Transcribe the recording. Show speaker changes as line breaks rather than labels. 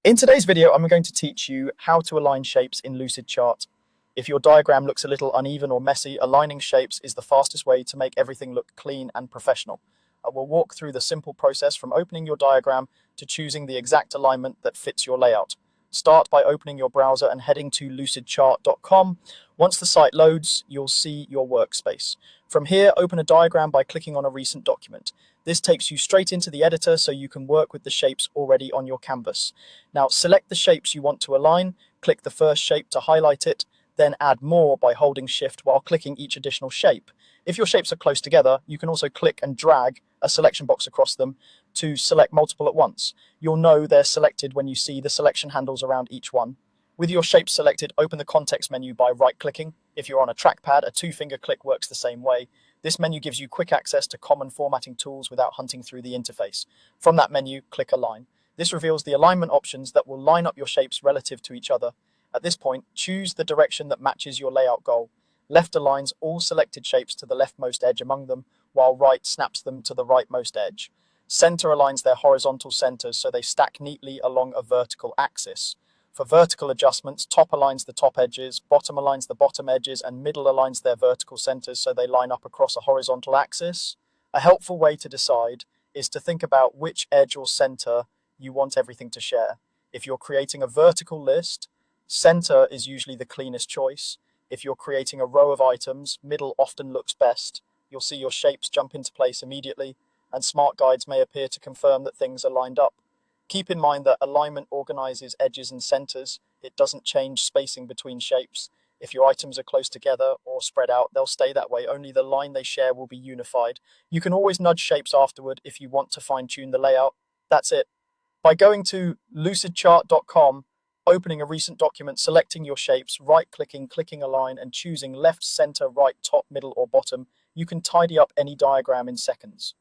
In today's video, I'm going to teach you how to align shapes in Lucidchart. If your diagram looks a little uneven or messy, aligning shapes is the fastest way to make everything look clean and professional. I will walk through the simple process from opening your diagram to choosing the exact alignment that fits your layout. Start by opening your browser and heading to lucidchart.com. Once the site loads, you'll see your workspace. From here, open a diagram by clicking on a recent document. This takes you straight into the editor so you can work with the shapes already on your canvas. Now select the shapes you want to align, click the first shape to highlight it, then add more by holding Shift while clicking each additional shape. If your shapes are close together, you can also click and drag a selection box across them to select multiple at once. You'll know they're selected when you see the selection handles around each one. With your shapes selected, open the context menu by right-clicking. If you're on a trackpad, a two-finger click works the same way. This menu gives you quick access to common formatting tools without hunting through the interface. From that menu, click Align. This reveals the alignment options that will line up your shapes relative to each other. At this point, choose the direction that matches your layout goal. Left aligns all selected shapes to the leftmost edge among them, while right snaps them to the rightmost edge. Center aligns their horizontal centers so they stack neatly along a vertical axis. For vertical adjustments, top aligns the top edges, bottom aligns the bottom edges, and middle aligns their vertical centers so they line up across a horizontal axis. A helpful way to decide is to think about which edge or center you want everything to share. If you're creating a vertical list, center is usually the cleanest choice. If you're creating a row of items, middle often looks best. You'll see your shapes jump into place immediately, and smart guides may appear to confirm that things are lined up. Keep in mind that alignment organizes edges and centers. It doesn't change spacing between shapes. If your items are close together or spread out, they'll stay that way. Only the line they share will be unified. You can always nudge shapes afterward if you want to fine-tune the layout. That's it. By going to lucidchart.com, opening a recent document, selecting your shapes, right-clicking, clicking Align, and choosing left, center, right, top, middle, or bottom, you can tidy up any diagram in seconds.